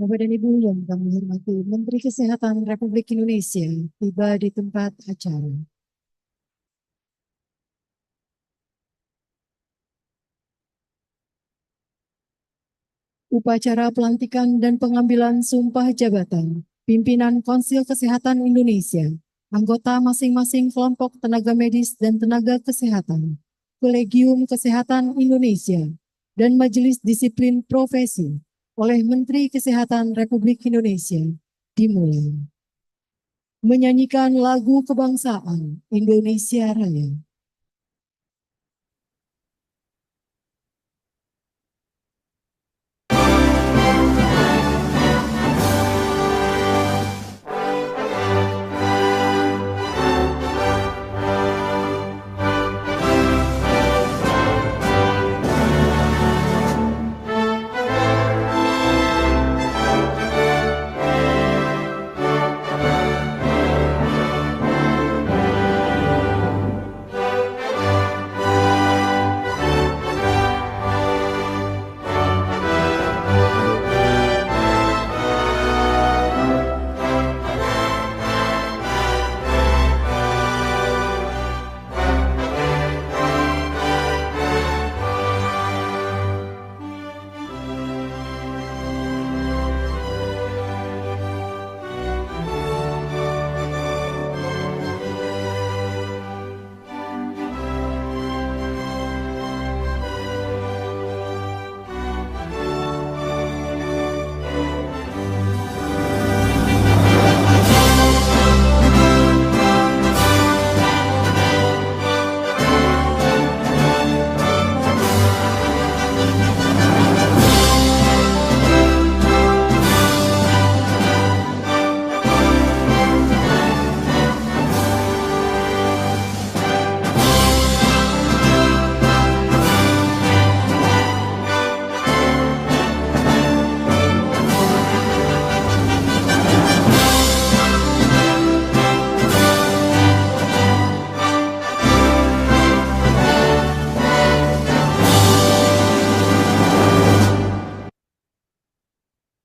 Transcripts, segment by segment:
Bapak dan Ibu yang kami hormati, Menteri Kesehatan Republik Indonesia tiba di tempat acara. Upacara pelantikan dan pengambilan sumpah jabatan pimpinan Konsil Kesehatan Indonesia, anggota masing-masing kelompok tenaga medis dan tenaga kesehatan, Kolegium Kesehatan Indonesia, dan Majelis Disiplin Profesi oleh Menteri Kesehatan Republik Indonesia dimulai. Menyanyikan lagu kebangsaan Indonesia Raya.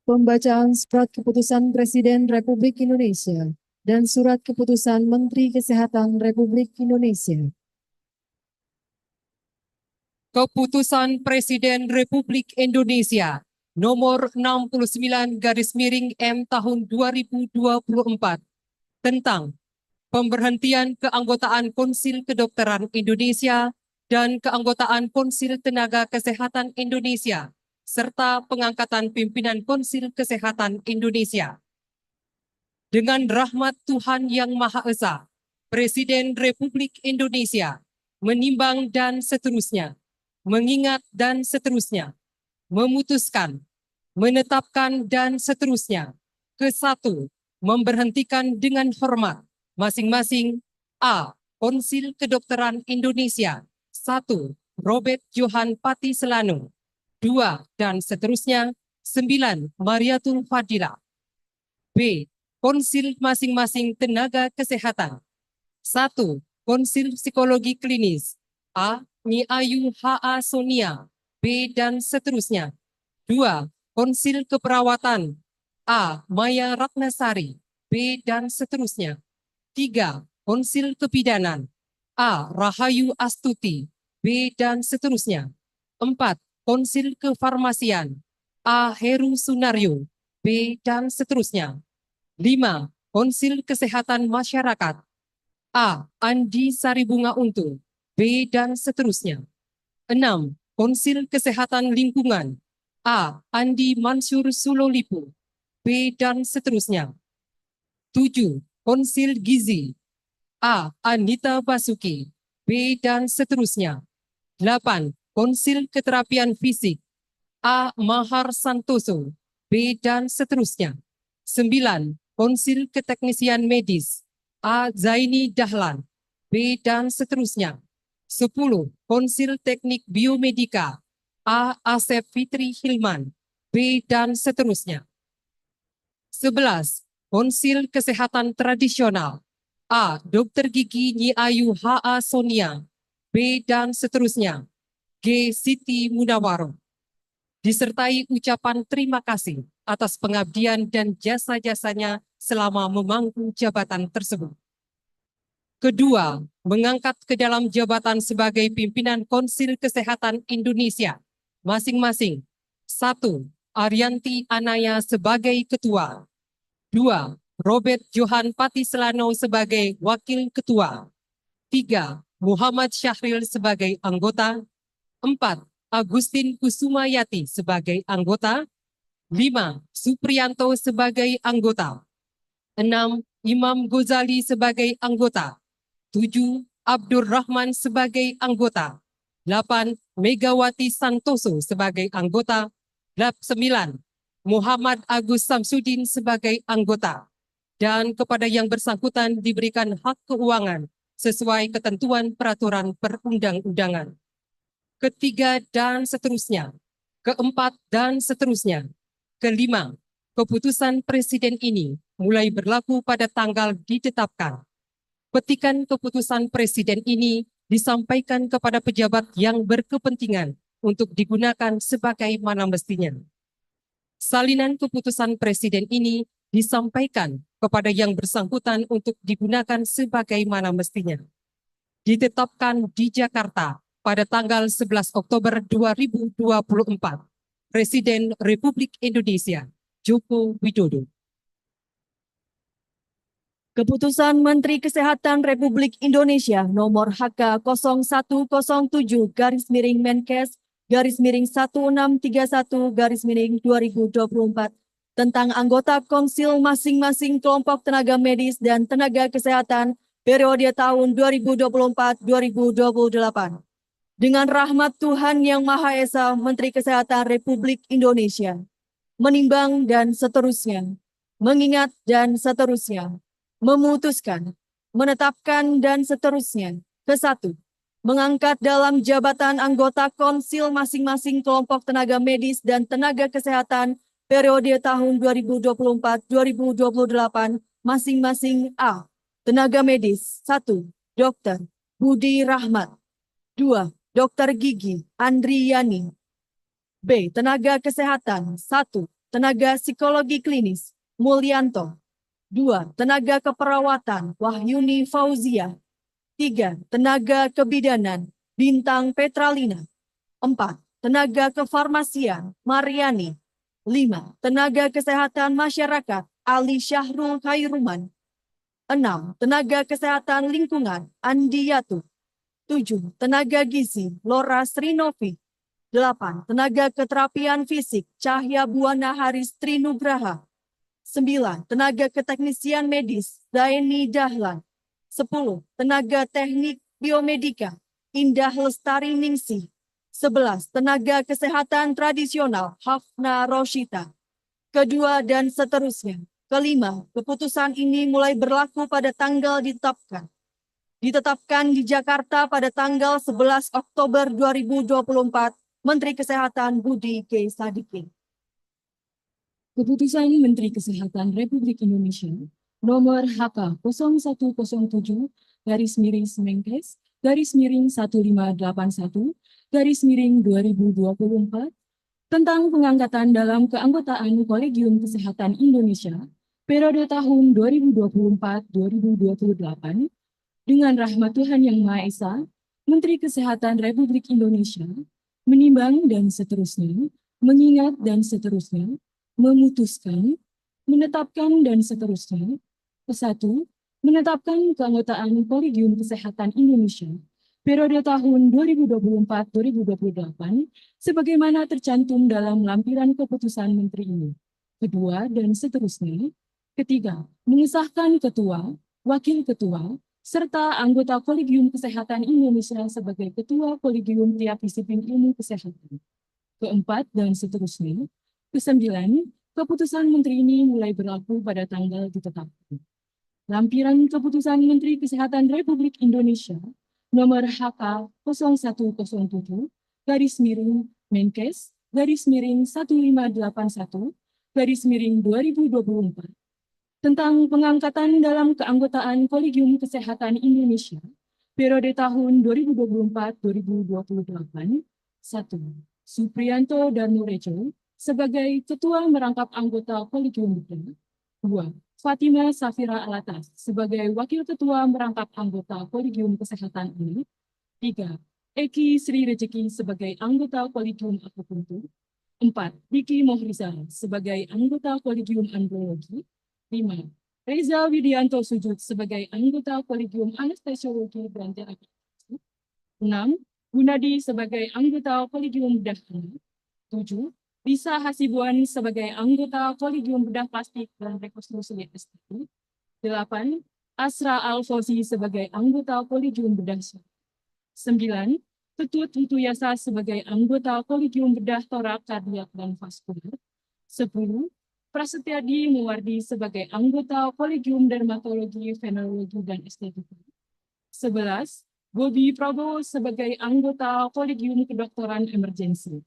Pembacaan Surat Keputusan Presiden Republik Indonesia dan Surat Keputusan Menteri Kesehatan Republik Indonesia. Keputusan Presiden Republik Indonesia nomor 69/M tahun 2024 tentang pemberhentian keanggotaan Konsil Kedokteran Indonesia dan keanggotaan Konsil Tenaga Kesehatan Indonesia serta pengangkatan pimpinan Konsil Kesehatan Indonesia. Dengan rahmat Tuhan Yang Maha Esa, Presiden Republik Indonesia menimbang dan seterusnya, mengingat dan seterusnya, memutuskan, menetapkan dan seterusnya. Ke-1, memberhentikan dengan hormat masing-masing A. Konsil Kedokteran Indonesia 1. Robert Johan Pati Selano 2. Dan seterusnya 9. Mariatul Fadila. B. Konsil masing-masing tenaga kesehatan 1. Konsil Psikologi Klinis A. Nyi Ayu H.A. Sonia B. Dan seterusnya 2. Konsil Keperawatan A. Maya Ratnasari B. Dan seterusnya 3. Konsil Kebidanan A. Rahayu Astuti B. Dan seterusnya 4. Konsil Kefarmasian A. Heru Sunario B. Dan seterusnya 5. Konsil Kesehatan Masyarakat A. Andi Saribunga Untung B. Dan seterusnya 6. Konsil Kesehatan Lingkungan A. Andi Mansur Sulolipo B. Dan seterusnya 7. Konsil Gizi A. Anita Basuki B. Dan seterusnya 8. Konsil Keterapian Fisik A. Mahar Santoso B. Dan seterusnya 9. Konsil Keteknisian Medis A. Zaini Dahlan B. Dan seterusnya 10. Konsil Teknik Biomedika A. Asep Fitri Hilman B. Dan seterusnya 11. Konsil Kesehatan Tradisional A. Dr. Gigi Nyi Ayu H.A. Sonia B. Dan seterusnya G. Siti Munawaro disertai ucapan terima kasih atas pengabdian dan jasa-jasanya selama memangku jabatan tersebut. Kedua, mengangkat ke dalam jabatan sebagai pimpinan Konsil Kesehatan Indonesia, masing-masing. 1. Arianti Anaya sebagai Ketua. 2. Robert Johan Patiselano sebagai Wakil Ketua. 3. Muhammad Syahril sebagai anggota. 4. Agustin Kusumayati sebagai anggota. 5. Supriyanto sebagai anggota. 6. Imam Ghazali sebagai anggota. 7. Abdur Rahman sebagai anggota. 8. Megawati Santoso sebagai anggota. 9. Muhammad Agus Samsudin sebagai anggota. Dan kepada yang bersangkutan diberikan hak keuangan sesuai ketentuan peraturan perundang-undangan. Ketiga dan seterusnya. Keempat dan seterusnya. Kelima, keputusan Presiden ini mulai berlaku pada tanggal ditetapkan. Petikan keputusan Presiden ini disampaikan kepada pejabat yang berkepentingan untuk digunakan sebagaimana mestinya. Salinan keputusan Presiden ini disampaikan kepada yang bersangkutan untuk digunakan sebagaimana mestinya. Ditetapkan di Jakarta pada tanggal 11 Oktober 2024. Presiden Republik Indonesia, Joko Widodo. Keputusan Menteri Kesehatan Republik Indonesia nomor HK 0107-1631-1624 tentang anggota konsil masing-masing kelompok tenaga medis dan tenaga kesehatan periode tahun 2024-2028. Dengan rahmat Tuhan Yang Maha Esa, Menteri Kesehatan Republik Indonesia menimbang dan seterusnya, mengingat dan seterusnya, memutuskan, menetapkan dan seterusnya. Ke-1, mengangkat dalam jabatan anggota konsil masing-masing kelompok tenaga medis dan tenaga kesehatan periode tahun 2024-2028 masing-masing. A. Tenaga medis. 1. Dr. Budi Rahmat. 2. Dr. Gigi Andriyani. B. Tenaga kesehatan. 1. Tenaga psikologi klinis Mulyanto. 2. Tenaga keperawatan Wahyuni Fauzia. 3. Tenaga kebidanan Bintang Petralina. 4. Tenaga kefarmasian Mariani. 5. Tenaga kesehatan masyarakat Ali Syahrul Khairuman. 6. Tenaga kesehatan lingkungan Andi Yatu. 7. Tenaga gizi Lora Srinovi. 8. Tenaga keterapian fisik Cahya Buana Haris Trinugraha. 9. Tenaga keteknisian medis Zaini Dahlan. 10. Tenaga teknik biomedika Indah Lestari Ningsih. 11. Tenaga kesehatan tradisional Hafna Roshita. Kedua dan seterusnya. Kelima, keputusan ini mulai berlaku pada tanggal ditetapkan. Ditetapkan di Jakarta pada tanggal 11 Oktober 2024, Menteri Kesehatan Budi K. Sadikin. Keputusan Menteri Kesehatan Republik Indonesia nomor HK 0107-1581-1524 tentang pengangkatan dalam keanggotaan Kolegium Kesehatan Indonesia periode tahun 2024-2028 dengan rahmat Tuhan Yang Maha Esa, Menteri Kesehatan Republik Indonesia menimbang dan seterusnya, mengingat dan seterusnya, memutuskan, menetapkan dan seterusnya. Ke-1, menetapkan keanggotaan Kolegium Kesehatan Indonesia periode tahun 2024-2028 sebagaimana tercantum dalam lampiran keputusan Menteri ini. Kedua dan seterusnya. Ketiga, mengesahkan ketua, wakil ketua, serta anggota Kolegium Kesehatan Indonesia sebagai ketua Kolegium tiap disiplin ilmu kesehatan. Keempat dan seterusnya. Kesembilan, keputusan Menteri ini mulai berlaku pada tanggal ditetapkan. Lampiran Keputusan Menteri Kesehatan Republik Indonesia nomor HK 0117-Menkes-1581-2024 tentang pengangkatan dalam keanggotaan Kolegium Kesehatan Indonesia periode tahun 2024-2028. 1. Supriyanto Darmorejo sebagai Ketua Merangkap Anggota Kolegium Bedah. 2. Fatima Safira Alatas sebagai Wakil Ketua Merangkap Anggota Kolegium Kesehatan ini. 3. Eki Sri Rejeki sebagai Anggota Kolegium Akupuntur. 4. Diki Mohriza sebagai Anggota Kolegium Andrologi. 5. Reza Widianto Sujud sebagai Anggota Kolegium Anestesiologi dan Terapi. 6. Gunadi sebagai Anggota Kolegium Bedah Anak. 7. Lisa Hasibuan sebagai Anggota Kolegium Bedah Plastik dan Rekonstruksi Estetik. 8. Asra Al-Fauzi sebagai Anggota Kolegium Bedah Syaraf. 9. Tutut Hutuyasa sebagai Anggota Kolegium Bedah Torak, Kardiak, dan Vaskular. 10. Prasetyadi Muwardi sebagai Anggota Kolegium Dermatologi, Venerologi, dan Estetika. 11. Bobi Prabowo sebagai Anggota Kolegium Kedokteran Emergensi.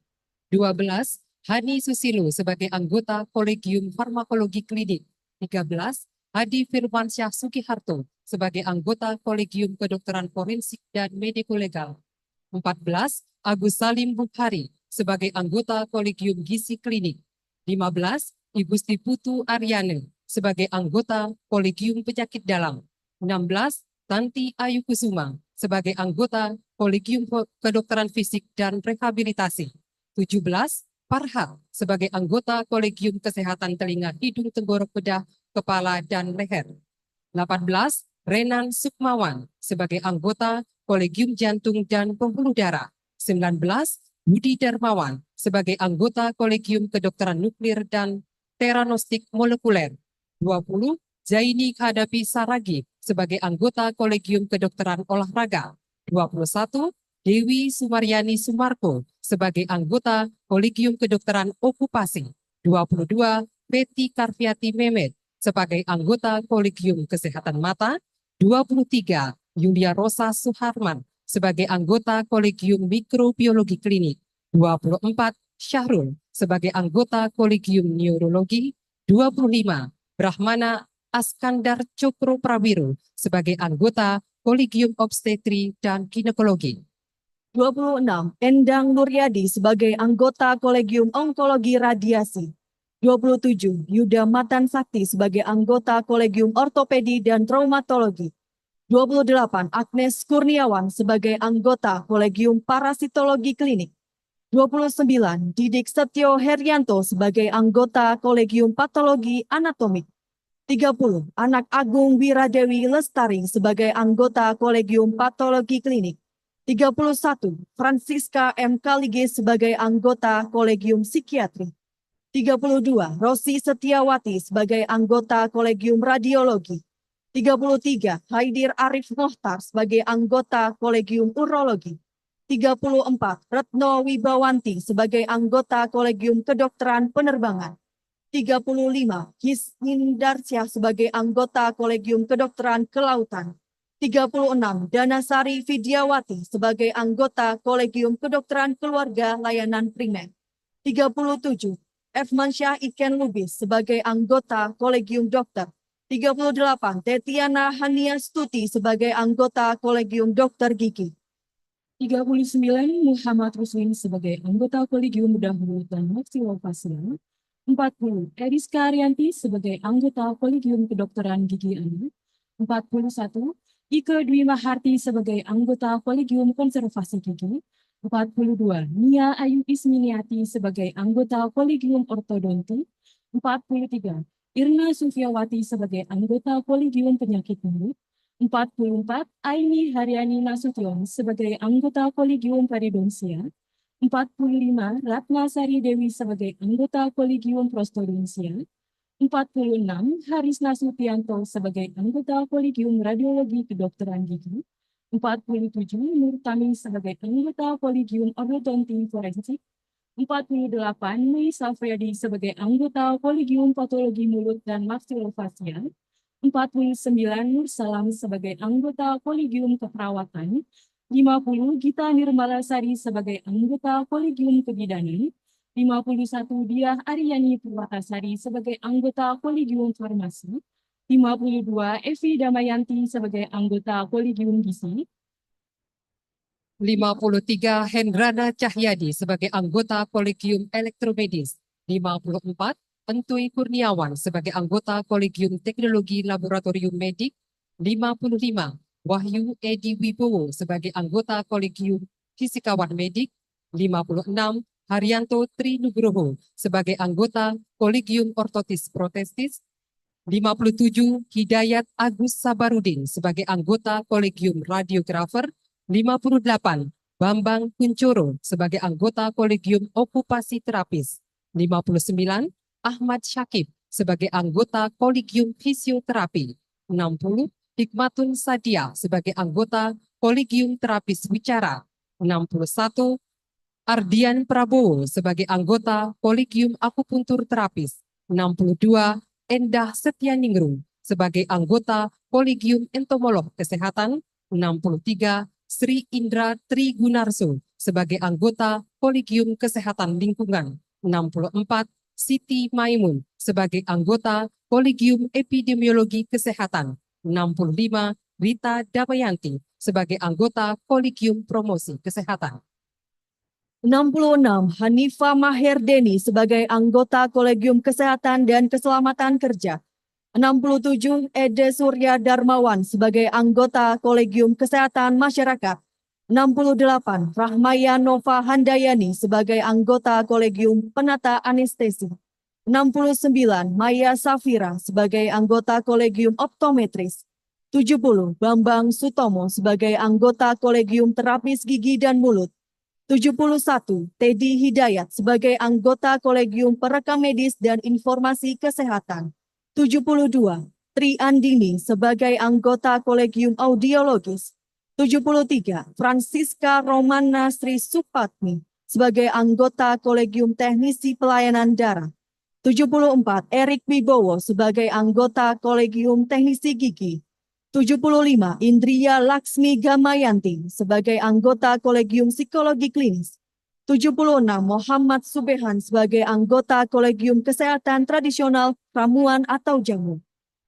12. Hani Susilo sebagai anggota Kolegium Farmakologi Klinik. 13. Hadi Firmansyah Sukiharto sebagai anggota Kolegium Kedokteran Forensik dan Mediko-Legal. 14. Agus Salim Bukhari sebagai anggota Kolegium Gizi Klinik. 15. Ibu Putu Aryane sebagai anggota Kolegium Penyakit Dalam. 16. Tanti Ayu Kusuma sebagai anggota Kolegium Kedokteran Fisik dan Rehabilitasi. 17. Parha sebagai anggota Kolegium Kesehatan Telinga, Hidung, Tenggorok, Bedah, Kepala, dan Leher. 18. Renan Sukmawan sebagai anggota Kolegium Jantung dan Pembuluh Darah. 19. Budi Darmawan sebagai anggota Kolegium Kedokteran Nuklir dan Teranostik Molekuler. 20. Zaini Khadapi Saragi sebagai anggota Kolegium Kedokteran Olahraga. 21. Dewi Sumaryani Sumarko sebagai anggota Kolegium Kedokteran Okupasi. 22. Peti Karviati Mehmet sebagai anggota Kolegium Kesehatan Mata. 23. Yulia Rosa Suharman sebagai anggota Kolegium Mikrobiologi Klinik. 24. Syahrul sebagai anggota Kolegium Neurologi. 25. Brahmana Askandar Cokro Prawiro sebagai anggota Kolegium Obstetri dan Ginekologi. 26. Endang Nuryadi sebagai anggota Kolegium Onkologi Radiasi. 27. Yuda Matan Sakti sebagai anggota Kolegium Ortopedi dan Traumatologi. 28. Agnes Kurniawan sebagai anggota Kolegium Parasitologi Klinik. 29. Didik Setio Herianto sebagai anggota Kolegium Patologi Anatomik. 30. Anak Agung Wiradewi Lestari sebagai anggota Kolegium Patologi Klinik. 31. Francisca M. Kalige sebagai anggota Kolegium Psikiatri. 32. Rosi Setiawati sebagai anggota Kolegium Radiologi. 33. Haidir Arif Mohtar sebagai anggota Kolegium Urologi. 34. Retno Wibawanti sebagai anggota Kolegium Kedokteran Penerbangan. 35. Hisnin Darsyah sebagai anggota Kolegium Kedokteran Kelautan. 36. Danasari Vidyawati sebagai anggota Kolegium Kedokteran Keluarga Layanan Primer. 37. Efmansyah Iken Lubis sebagai anggota Kolegium Dokter. 38. Tetiana Hania Stuti sebagai anggota Kolegium Dokter Gigi. 39. Muhammad Ruswin sebagai anggota Kolegium Bedah Mulut dan Maksilofasial. 40. Eriska Arianti sebagai anggota Kolegium Kedokteran Gigi Anak. 41. Ike Dwi Maharti sebagai anggota Kolegium Konservasi Gigi. 42. Nia Ayu Isminiati sebagai anggota Kolegium Ortodonti. 43. Irna Sufiawati sebagai anggota Kolegium Penyakit Mulut. 44. Aini Haryani Nasution sebagai anggota Kolegium Paridonsia. 45. Ratna Sari Dewi sebagai anggota Kolegium Prostodonsia. 46. Haris Nasutionto sebagai anggota Kolegium Radiologi Kedokteran Gigi. 47. Nur Tami sebagai anggota Kolegium Ortodonti Forensik. 48. Mei Safriadi sebagai anggota Kolegium Patologi Mulut dan Maksilofasial. 49. Nur Salam sebagai anggota Kolegium Keperawatan. 50. Gita Nirmalasari sebagai anggota Kolegium Kebidanan. 51. Diah Aryani Purwatasari sebagai anggota Kolegium Farmasi. 52. Evi Damayanti sebagai anggota Kolegium Gizi. 53 Hendrana Cahyadi sebagai anggota Kolegium Elektromedis. 54 Entui Kurniawan sebagai anggota Kolegium Teknologi Laboratorium Medik. 55 Wahyu Edi Wibowo sebagai anggota Kolegium Fisikawan Medik. 56 Haryanto Tri Nugroho sebagai anggota Kolegium Ortotis Protestis. 57 Hidayat Agus Sabarudin sebagai anggota Kolegium Radiografer. 58 Bambang Kuncoro sebagai anggota Kolegium Okupasi Terapis. 59 Ahmad Syakib sebagai anggota Kolegium Fisioterapi. 60 Hikmatun Sadia sebagai anggota Kolegium Terapis Wicara. 61 Ardian Prabowo sebagai anggota Kolegium Akupuntur Terapis. 62 Endah Setianingrum sebagai anggota Kolegium Entomolog Kesehatan. 63 Sri Indra Trigunarso sebagai anggota Kolegium Kesehatan Lingkungan. 64 Siti Maimun sebagai anggota Kolegium Epidemiologi Kesehatan. 65 Rita Damayanti sebagai anggota Kolegium Promosi Kesehatan. 66 Hanifah Maherdeni sebagai anggota Kolegium Kesehatan dan Keselamatan Kerja. 67 Ede Surya Darmawan sebagai anggota Kolegium Kesehatan Masyarakat. 68 Rahmaya Nova Handayani sebagai anggota Kolegium Penata Anestesi. 69 Maya Safira sebagai anggota Kolegium Optometris. 70 Bambang Sutomo sebagai anggota Kolegium Terapis Gigi dan Mulut. 71 Teddy Hidayat sebagai anggota Kolegium Perekam Medis dan Informasi Kesehatan. 72 Tri Andini sebagai anggota Kolegium Audiologis. 73 Francisca Romana Sri Supatmi sebagai anggota Kolegium Teknisi Pelayanan Darah. 74 Erik Wibowo sebagai anggota Kolegium Teknisi Gigi. 75 Indria Laksmi Gamayanti sebagai anggota Kolegium Psikologi Klinis. 76 Muhammad Subehan sebagai anggota Kolegium Kesehatan Tradisional Ramuan atau Jamu.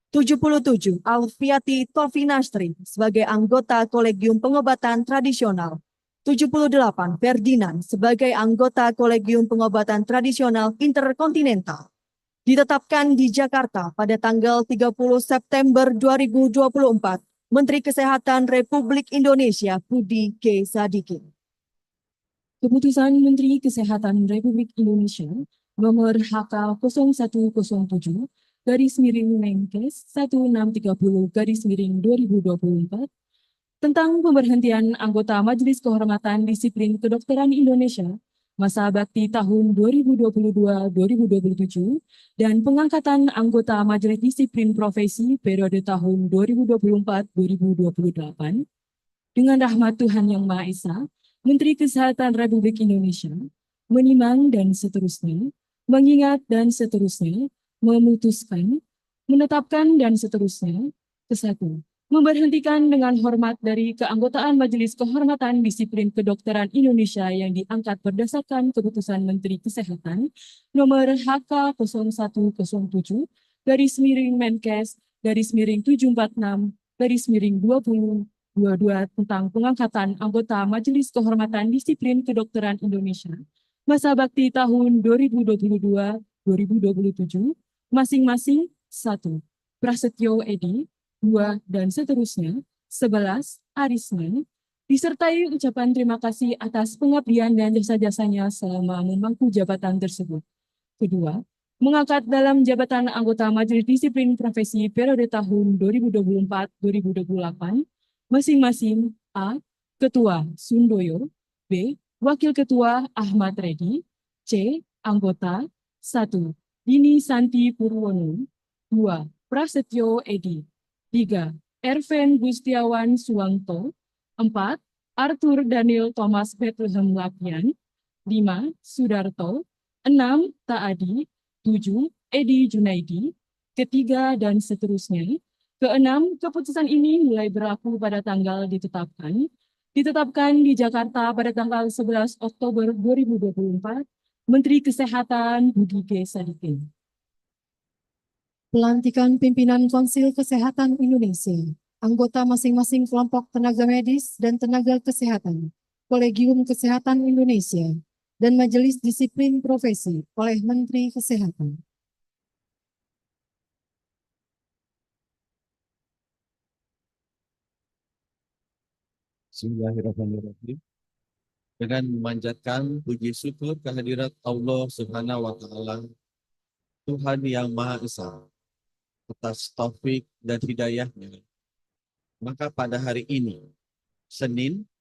77 Alfiati Tofinastri sebagai anggota Kolegium Pengobatan Tradisional. 78 Ferdinand sebagai anggota Kolegium Pengobatan Tradisional Interkontinental. Ditetapkan di Jakarta pada tanggal 30 September 2024, Menteri Kesehatan Republik Indonesia Budi G. Sadikin. Keputusan Menteri Kesehatan Republik Indonesia nomor HK0107/Menkes 1630/2024 tentang pemberhentian anggota Majelis Kehormatan Disiplin Kedokteran Indonesia masa bakti tahun 2022-2027 dan pengangkatan anggota Majelis Disiplin Profesi periode tahun 2024-2028 dengan rahmat Tuhan Yang Maha Esa, Menteri Kesehatan Republik Indonesia menimbang dan seterusnya, mengingat dan seterusnya, memutuskan, menetapkan dan seterusnya. Kesatu, memberhentikan dengan hormat dari keanggotaan Majelis Kehormatan Disiplin Kedokteran Indonesia yang diangkat berdasarkan keputusan Menteri Kesehatan nomor HK0117/Menkes/746/2022 tentang pengangkatan anggota Majelis Kehormatan Disiplin Kedokteran Indonesia masa bakti tahun 2022-2027 masing-masing. 1. Prasetyo Edi. 2. Dan seterusnya. 11. Arisman. Disertai ucapan terima kasih atas pengabdian dan jasa-jasanya selama memangku jabatan tersebut. Kedua, mengangkat dalam jabatan anggota Majelis Disiplin Profesi periode tahun 2024-2028 masing-masing. A. Ketua Sundoyo. B. Wakil Ketua Ahmad Reddy. C. Anggota. 1. Dini Santi Purwono. 2. Prasetyo Edi. 3. Erven Gustiawan Suwanto. 4. Arthur Daniel Thomas Bethlehem Lapian. 5. Sudarto. 6. Taadi. 7. Edi Junaidi. Ketiga dan seterusnya. Keenam, keputusan ini mulai berlaku pada tanggal ditetapkan di Jakarta pada tanggal 11 Oktober 2024, Menteri Kesehatan Budi G. Sadikin. Pelantikan pimpinan Konsil Kesehatan Indonesia, anggota masing-masing kelompok tenaga medis dan tenaga kesehatan, Kolegium Kesehatan Indonesia, dan Majelis Disiplin Profesi oleh Menteri Kesehatan. Bismillahirrahmanirrahim. Dengan memanjatkan puji syukur kehadirat Allah Subhanahu wa Ta'ala, Tuhan yang Maha Esa, atas taufik dan hidayahnya, maka pada hari ini, Senin,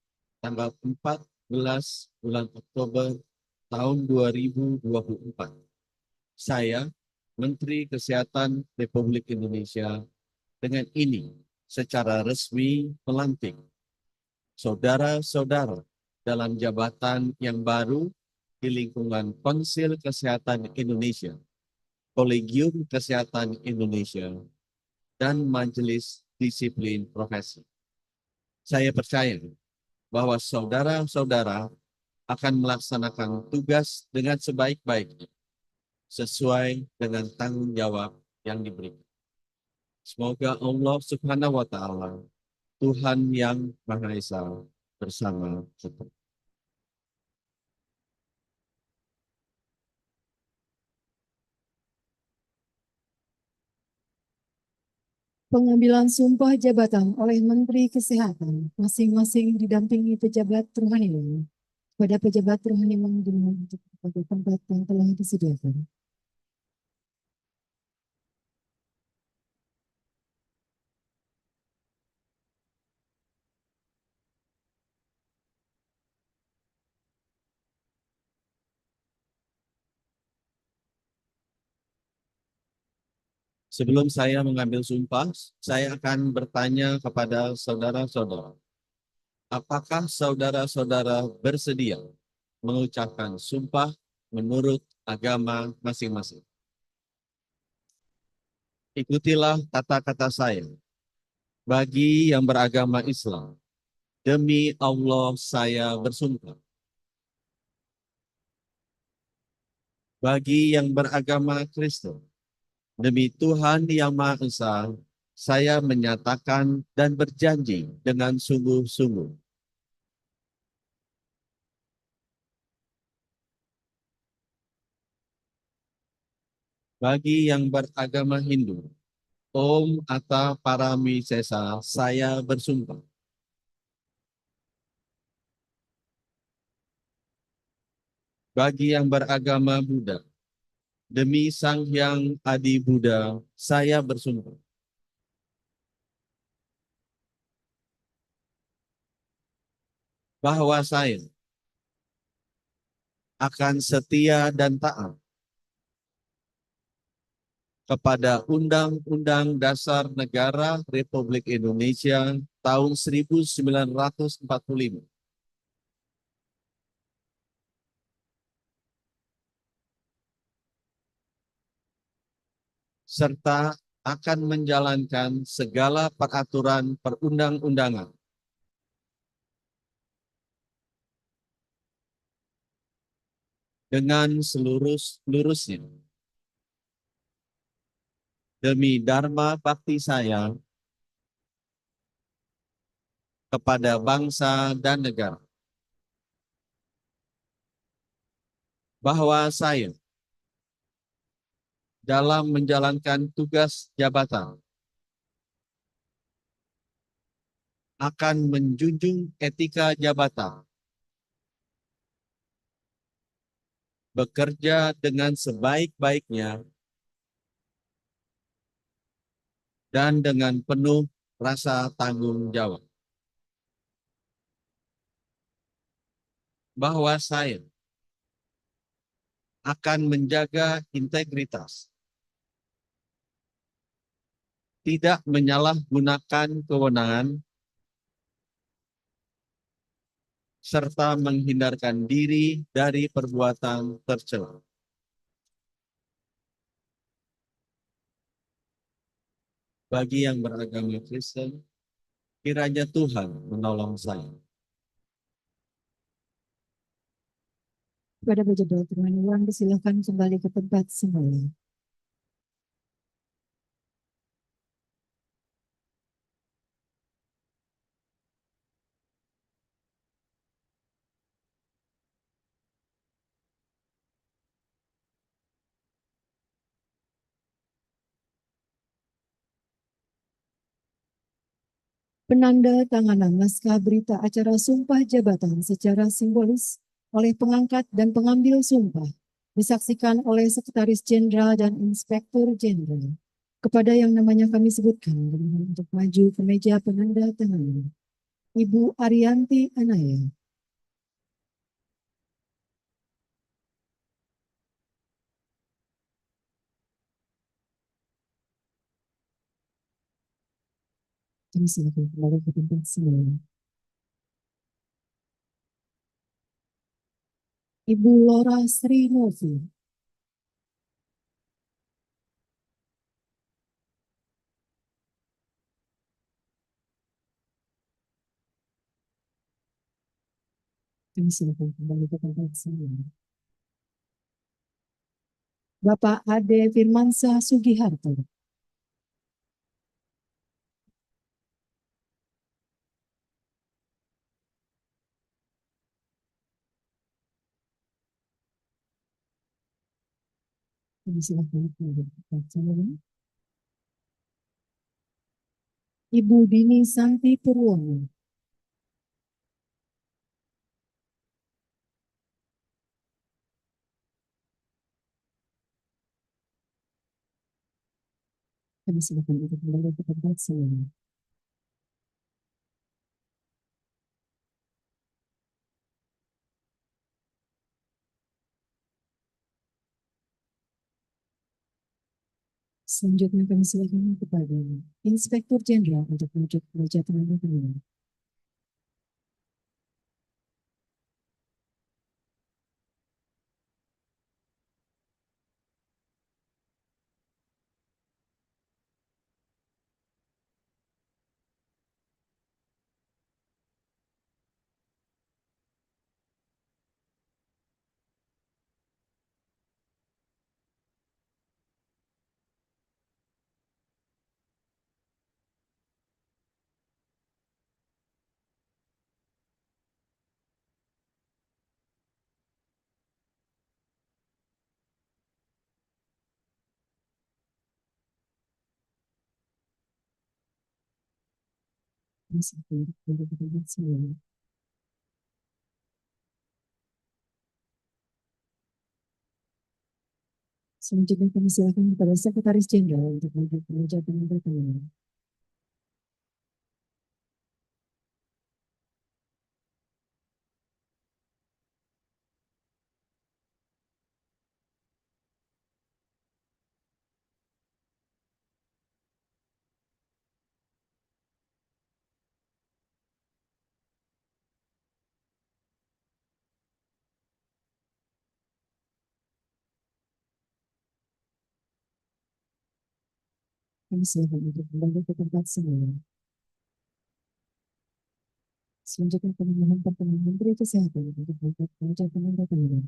tanggal 14 bulan Oktober tahun 2024, saya, Menteri Kesehatan Republik Indonesia, dengan ini secara resmi melantik saudara-saudara dalam jabatan yang baru di lingkungan Konsil Kesehatan Indonesia, Kolegium Kesehatan Indonesia, dan Majelis Disiplin Profesi. Saya percaya bahwa saudara-saudara akan melaksanakan tugas dengan sebaik-baiknya, sesuai dengan tanggung jawab yang diberikan. Semoga Allah Subhanahu wa Ta'ala, Tuhan yang Maha Esa, bersama kita. Pengambilan sumpah jabatan oleh Menteri Kesehatan, masing-masing didampingi pejabat rohaniwan. Pada pejabat rohaniwan dimohon untuk pada tempat yang telah disediakan. Sebelum saya mengambil sumpah, saya akan bertanya kepada saudara-saudara. Apakah saudara-saudara bersedia mengucapkan sumpah menurut agama masing-masing? Ikutilah kata-kata saya. Bagi yang beragama Islam, demi Allah saya bersumpah. Bagi yang beragama Kristen, demi Tuhan yang Maha Esa, saya menyatakan dan berjanji dengan sungguh-sungguh. Bagi yang beragama Hindu, Om Atta Parami Sesa, saya bersumpah. Bagi yang beragama Buddha, demi Sang Hyang Adi Buddha, saya bersumpah. Bahwa saya akan setia dan taat kepada Undang-Undang Dasar Negara Republik Indonesia tahun 1945, serta akan menjalankan segala peraturan perundang-undangan dengan seluruh-seluruhnya. Demi Dharma bakti saya kepada bangsa dan negara. Bahwa saya dalam menjalankan tugas jabatan akan menjunjung etika jabatan, bekerja dengan sebaik-baiknya dan dengan penuh rasa tanggung jawab. Bahwa saya akan menjaga integritas, tidak menyalahgunakan kewenangan, serta menghindarkan diri dari perbuatan tercela. Bagi yang beragama Kristen, kiranya Tuhan menolong saya. Pada pejabat rohaniwan disilahkan kembali ke tempat semula. Penanda tanganan naskah berita acara sumpah jabatan secara simbolis oleh pengangkat dan pengambil sumpah disaksikan oleh Sekretaris Jenderal dan Inspektur Jenderal. Kepada yang namanya kami sebutkan untuk maju ke meja penanda tanganan. Ibu Arianti Anaya. Kami silakan kembali ke tempat semula. Ibu Laura Sri Novi. Kami silakan kembali ke tempat semula. Bapak Ade Firmansyah Sugiharto. Kami silakan kembali ke tempat semula. Ibu Dini Santi Purwono. Kami silakan untuk kembali ke tempat semula. Selanjutnya kami silakan kepada Inspektur Jenderal untuk menuju ke meja penanda tanganan. Kami silakan untuk kembali ke tempat semula. Selanjutnya kami silakan kepada Sekretaris Jenderal untuk menuju ke meja penanda tanganan. Kami silakan untuk kembali ke tempat semula. Selanjutnya kami mohon perkenan Menteri Kesehatan untuk menuju ke meja penanda tanganan.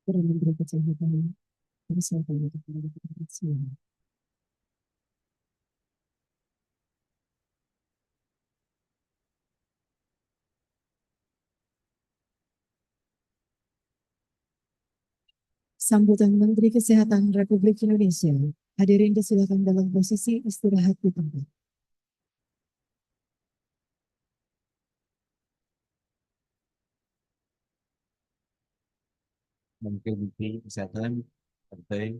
Para Menteri Kesehatan, kami silakan untuk kembali ke tempat semula. Sambutan Menteri Kesehatan Republik Indonesia. Hadirin disilakan dalam posisi istirahat di tempat. Mungkin Menteri Kesehatan, Partai,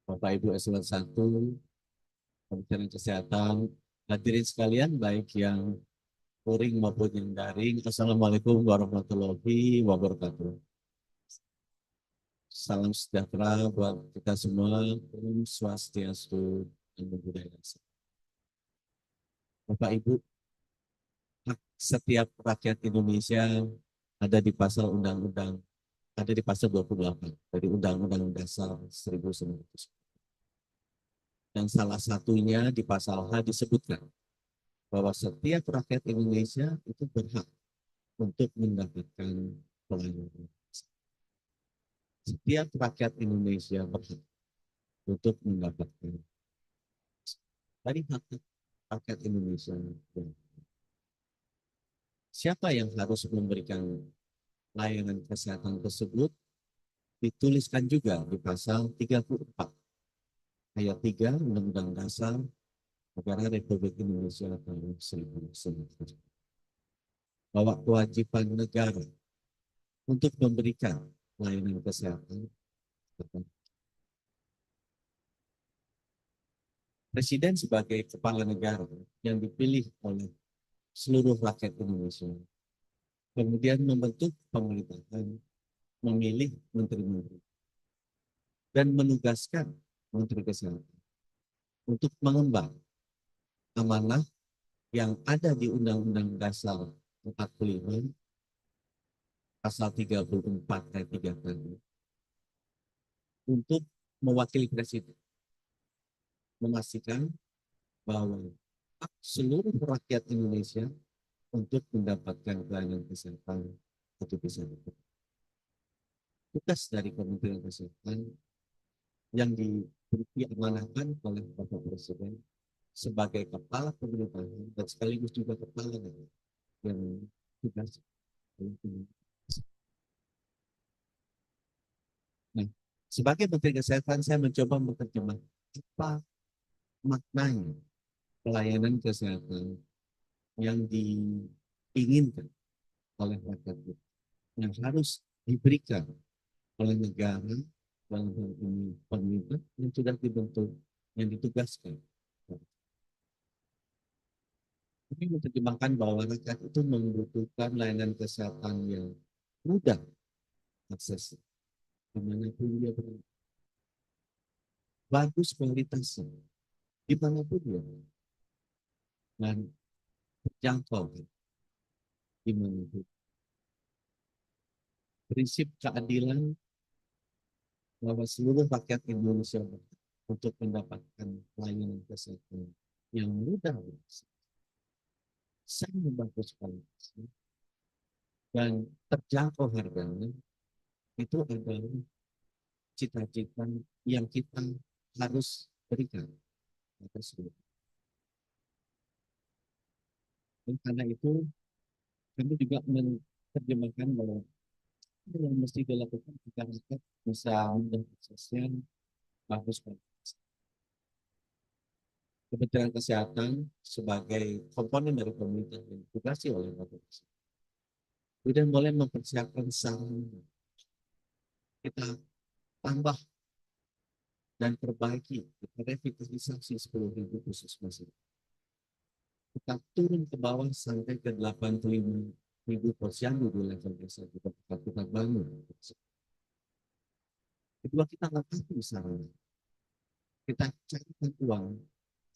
Bapak Ibu Eselon 1, Kementerian Kesehatan, hadirin sekalian baik yang luring maupun yang daring. Assalamualaikum warahmatullahi wabarakatuh. Salam sejahtera buat kita semua. Om Swastiastu, Namo Buddhaya. Bapak Ibu, hak setiap rakyat Indonesia ada di pasal undang-undang, ada di pasal 28 dari Undang-Undang Dasar 1945. Dan salah satunya di pasal H disebutkan bahwa setiap rakyat Indonesia itu berhak untuk mendapatkan pelayanan. Setiap rakyat Indonesia berhak untuk mendapatkan dari hak rakyat Indonesia. Siapa yang harus memberikan layanan kesehatan tersebut dituliskan juga di pasal 34 ayat 3 Undang-Undang Dasar Negara Republik Indonesia tahun 1945 bahwa kewajiban negara untuk memberikan layanan kesehatan. Presiden sebagai kepala negara yang dipilih oleh seluruh rakyat Indonesia kemudian membentuk pemerintahan, memilih menteri-menteri dan menugaskan menteri kesehatan untuk mengemban amanah yang ada di Undang-Undang Dasar 45 pasal 34 ayat 3 tadi untuk mewakili presiden memastikan bahwa hak seluruh rakyat Indonesia untuk mendapatkan pelayanan kesehatan itu bisa dipenuhi. Tugas dari Kementerian Kesehatan yang diberi amanahkan oleh Bapak Presiden sebagai kepala pemerintahan dan sekaligus juga kepala negara yang tugas. Nah, sebagai Menteri Kesehatan saya mencoba menerjemahkan apa maknanya pelayanan kesehatan yang diinginkan oleh rakyat yang harus diberikan oleh negara dalam hal ini pemerintah yang sudah dibentuk, yang ditugaskan. Tapi menerjemahkan bahwa rakyat itu membutuhkan layanan kesehatan yang mudah akses, dimanapun dia berada, bagus kualitasnya, dimanapun dia berada, dan terjangkau dimanapun. Prinsip keadilan bahwa seluruh rakyat Indonesia berhak untuk mendapatkan layanan kesehatan yang mudah diakses, sangat bagus kualitasnya, dan terjangkau harganya, itu adalah cita-cita yang kita harus berikan atas seluruh. Dan karena itu kami juga menerjemahkan bahwa apa yang mesti dilakukan jika rakyat bisa mudah aksesnya bagus kualitas. Kementerian Kesehatan sebagai komponen dari pemerintah yang ditugasi oleh Bapak Presiden kemudian mulai mempersiapkan sarana. Kita tambah dan perbaiki, kita revitalisasi 10.000 puskesmas. Kita turun ke bawah sampai ke 85.000 posyandu di level desa juga kita bangun. Kedua, kita lengkapi sarana. Kita carikan uang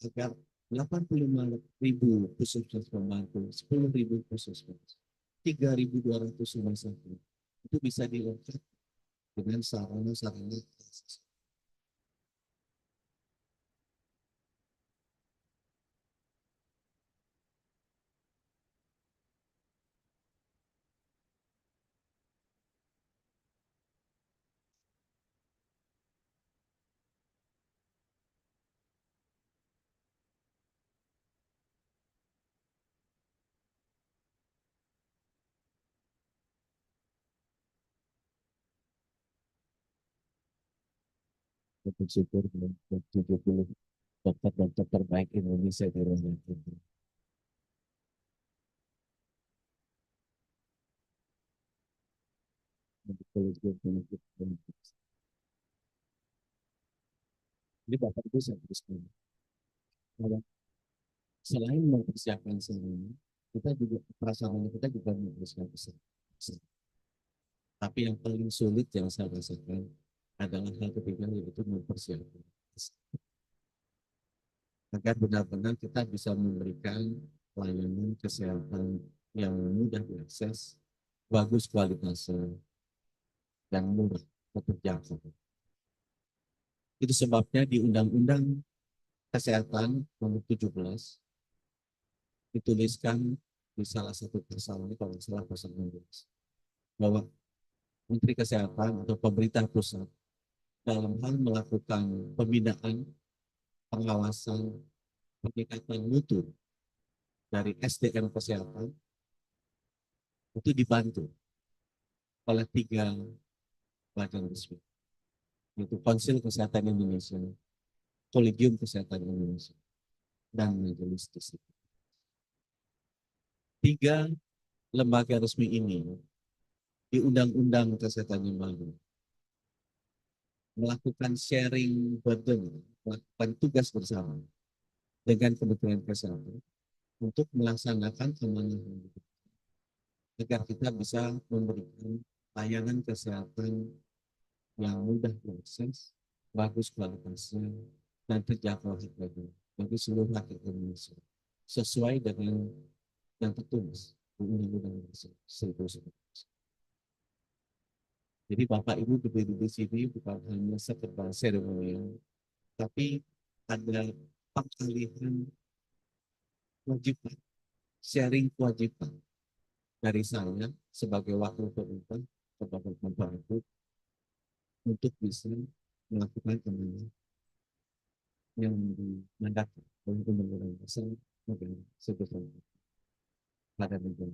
agar 85.000 puskesmas pembantu, 10.000 puskesmas, 3.200 rumah sakit itu bisa dilengkapi dengan sarana-sarana. Bersyukur dengan 70 dokter-dokter terbaik Indonesia di rumah ini. Jadi Bapak Ibu saya teruskan. Bahwa selain mempersiapkan semuanya, kita juga prasarana kita juga mempersiapkan. Tapi yang paling sulit yang saya rasakan adalah hal ketiga yaitu mempersiapkan agar benar-benar kita bisa memberikan pelayanan kesehatan yang mudah diakses, bagus kualitasnya, dan murah terjangkau. Itu sebabnya di Undang-Undang Kesehatan Nomor 17 dituliskan di salah satu pasal ini, kalau nggak salah pasal 16, bahwa Menteri Kesehatan atau pemerintah pusat dalam hal melakukan pembinaan, pengawasan, peningkatan mutu dari SDM kesehatan itu dibantu oleh 3 badan resmi, yaitu Konsil Kesehatan Indonesia, Kolegium Kesehatan Indonesia, dan Majelis Disiplin. 3 lembaga resmi ini di Undang-Undang Kesehatan yang baru melakukan sharing burden, melakukan tugas bersama dengan Kementerian Kesehatan untuk melaksanakan amanah agar kita bisa memberikan layanan kesehatan yang mudah diakses, bagus kualitasnya, dan terjangkau harganya bagi seluruh rakyat Indonesia sesuai dengan yang tertulis di Undang-Undang 1999. Jadi Bapak Ibu berdiri di sini bukan hanya sekedar seremonial, tapi ada pengalihan kewajiban, sharing kewajiban dari saya sebagai wakil pemerintah kepada Bapak Ibu untuk bisa melakukan amanah yang dimandatkan oleh Undang-Undang Dasar Negara sebesar pada negara.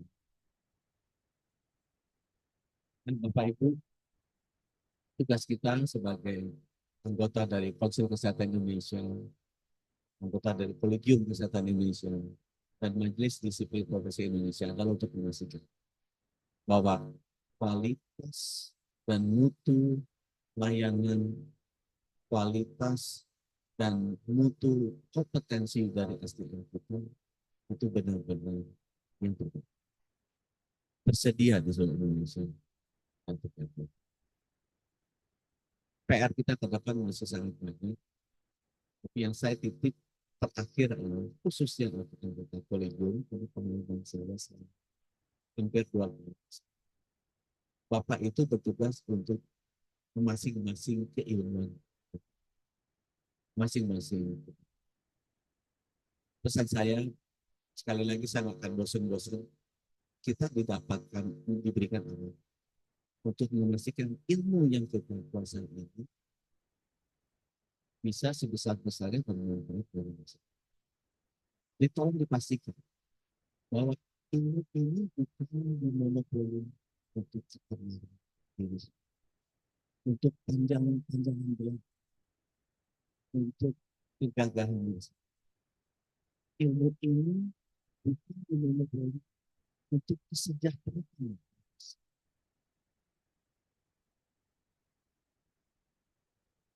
Dan Bapak Ibu, tugas kita sebagai anggota dari Konsil Kesehatan Indonesia, anggota dari Kolegium Kesehatan Indonesia, dan Majelis Disiplin Profesi Indonesia adalah untuk memastikan bahwa kualitas dan mutu layanan, kualitas dan mutu kompetensi dari SDM kita itu benar-benar yang terbaik, tersedia di seluruh Indonesia. PR kita ke depan masih sangat banyak, tapi yang saya titip terakhir adalah khususnya untuk anggota kolegium, ini pengalaman saya hampir 2 tahun. Bapak itu bertugas untuk masing-masing keilmuan, masing-masing. Pesan saya, sekali lagi saya akan bosan-bosan, kita diberikan amanah untuk memastikan ilmu yang kita kuasai ini bisa sebesar-besarnya bermanfaat bagi masyarakat. Jadi tolong dipastikan bahwa ilmu ini bukan dimonopoli untuk sekedar diri, untuk panjangan-panjangan belakang, untuk kegagalan. Ilmu ini bukan dimonopoli untuk kesejahteraan.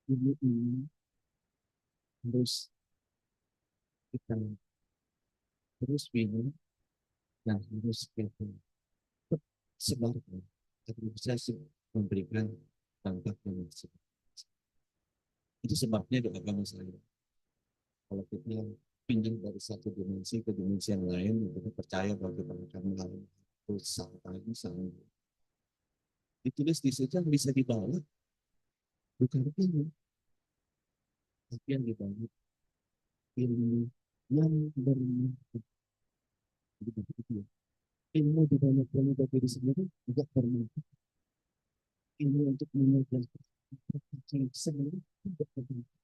Ilmu ini harus kita terus minum dan harus kita sebarkan agar bisa memberikan dampak yang maksimal. Itu sebabnya di agama saya, kalau kita pindah dari satu dimensi ke dimensi yang lain, kita percaya bahwa kita akan melalui sampai ditulis di situ yang bisa dibawa, bukan ilmu, tapi yang dibawa ilmu yang bermanfaat. Ilmu di banyak wanita diri sendiri juga bermanfaat. Ilmu untuk mengajar sendiri tidak bermanfaat.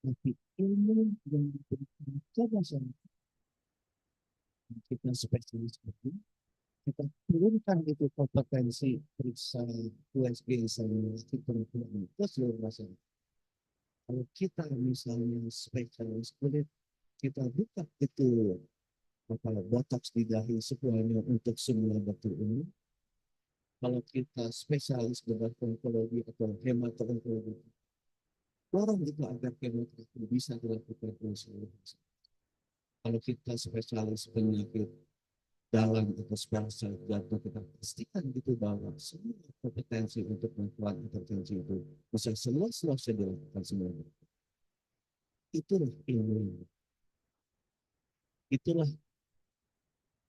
Tapi ilmu yang diberikan kepada masyarakat, kita spesialis seperti kita turunkan itu kompetensi periksa USG misalnya ke seluruh masyarakat. Kalau kita misalnya spesialis kulit, kita buka itu botox di dahi semuanya untuk semua dokter umum. Kalau kita spesialis bedah onkologi atau hematologi, dorong itu agar kemoterapi bisa dilakukan oleh seluruh masyarakat. Kalau kita spesialis penyakit dalam atau spesial jantung, kita pastikan gitu bahwa semua kompetensi untuk melakukan intervensi itu bisa seluas-luasnya dilakukan semuanya. Itulah ilmu. Itulah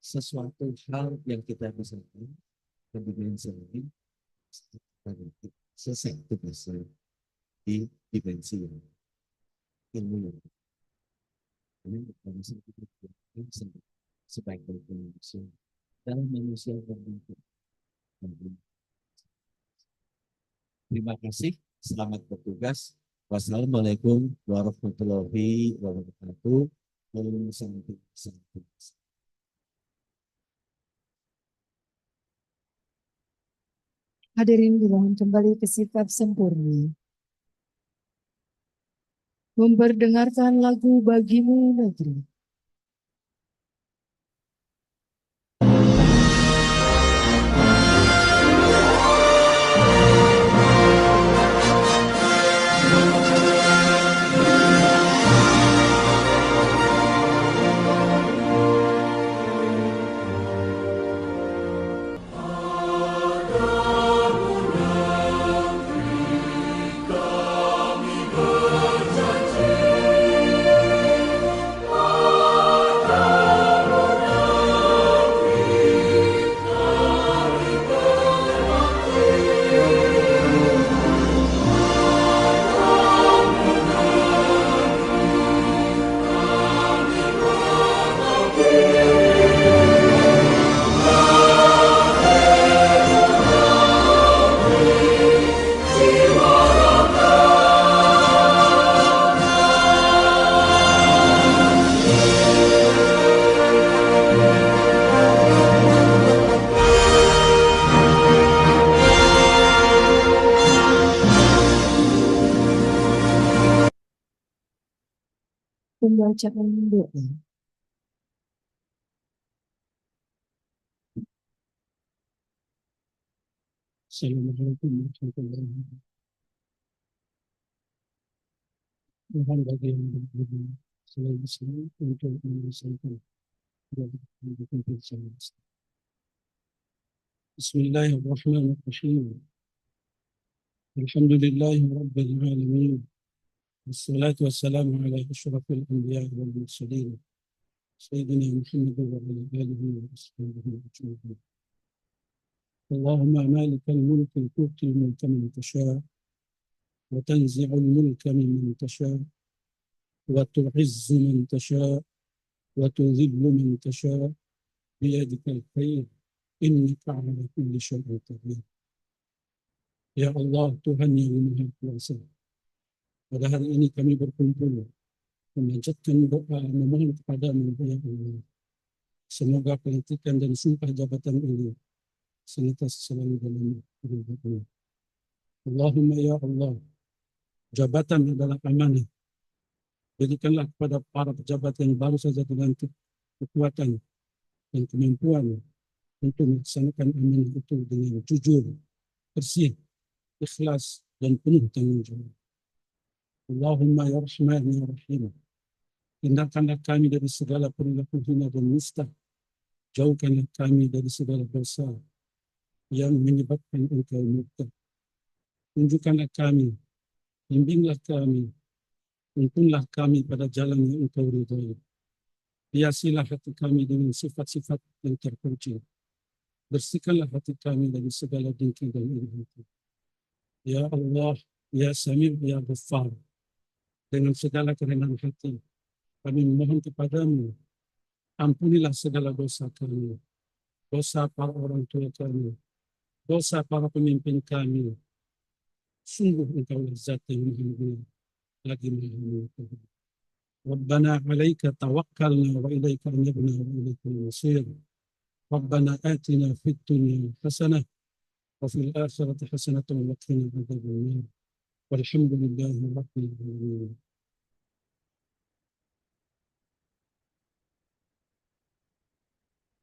sesuatu hal yang kita bisa ke dimensi lain selesai tugasnya di dimensi yang ilmu yang ini sebaik-baik manusia dan manusia berbentuk. Terima kasih, selamat bertugas. Wassalamualaikum warahmatullahi wabarakatuh. Om Santi Santi. Hadirin dimohon kembali ke sikap sempurna. Memperdengarkan lagu Bagimu Negeri. Pembacaan doa. Assalamualaikum warahmatullahi wabarakatuh. Tuhan bagi yang berbudi selalu senang untuk menyampaikan kehidupan bersama. Bismillahirrahmanirrahim. Alhamdulillahi rabbil alamin. Wassalatu wassalamu ala asyrafil anbiya'i wal mursalin. Sayyidina Muhammad wa ala alihi wa ashabihi ajma'in. Allahumma malikal mulki tu'til mulka man tasha' وتنزع الملك ممن تشاء وتعز من تشاء وتذل من تشاء بيدك الخير إنك على كل شيء قدير. Ya Allah, Tuhan yang Maha Kuasa, pada hari ini kami berkumpul memanjatkan doa memohon kepadamu ya Allah. Semoga pelantikan dan sumpah jabatan ini senantiasa selalu dalam ridho-Mu. Allahumma ya Allah, jabatan adalah amanah. Berikanlah kepada para pejabat yang baru saja dilantik kekuatan dan kemampuan untuk melaksanakan amanah itu dengan jujur, bersih, ikhlas, dan penuh tanggung jawab. Allahumma ya Rahman ya Rahim, hindarkanlah kami dari segala perilaku hina dan nista. Jauhkanlah kami dari segala dosa yang menyebabkan Engkau murka. Tunjukkanlah kami, bimbinglah kami, tuntunlah kami pada jalan yang Engkau ridhai. Hiasilah hati kami dengan sifat-sifat yang terpuji. Bersihkanlah hati kami dari segala dengki dan iri hati. Ya Allah, Ya Samir, Ya Ghaffar, dengan segala kerendahan hati, kami memohon kepadamu, ampunilah segala dosa kami, dosa para orang tua kami, dosa para pemimpin kami. Sungguh Engkau zat yang maha mulia, lagi maha mengetahui. Rabbana alaika tawakkalna wa ilaika anabna wa ilaika al-masir. Rabbana atina fid dunya hasanah wa fil akhirati hasanatan wa qina adzabannar. Walhamdulillahi rabbil alamin.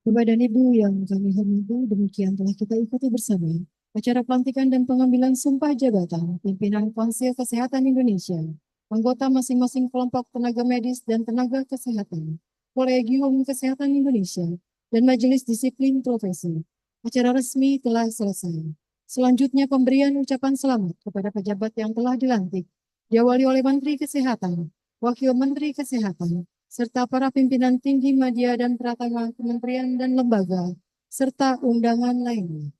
Bapak dan Ibu yang kami hormati, demikian telah kita ikuti bersama acara pelantikan dan pengambilan sumpah jabatan pimpinan Konsil Kesehatan Indonesia, anggota masing-masing kelompok tenaga medis dan tenaga kesehatan, Kolegium Kesehatan Indonesia, dan Majelis Disiplin Profesi. Acara resmi telah selesai. Selanjutnya pemberian ucapan selamat kepada pejabat yang telah dilantik, diawali oleh Menteri Kesehatan, Wakil Menteri Kesehatan, serta para pimpinan tinggi media dan pratama kementerian dan lembaga, serta undangan lainnya.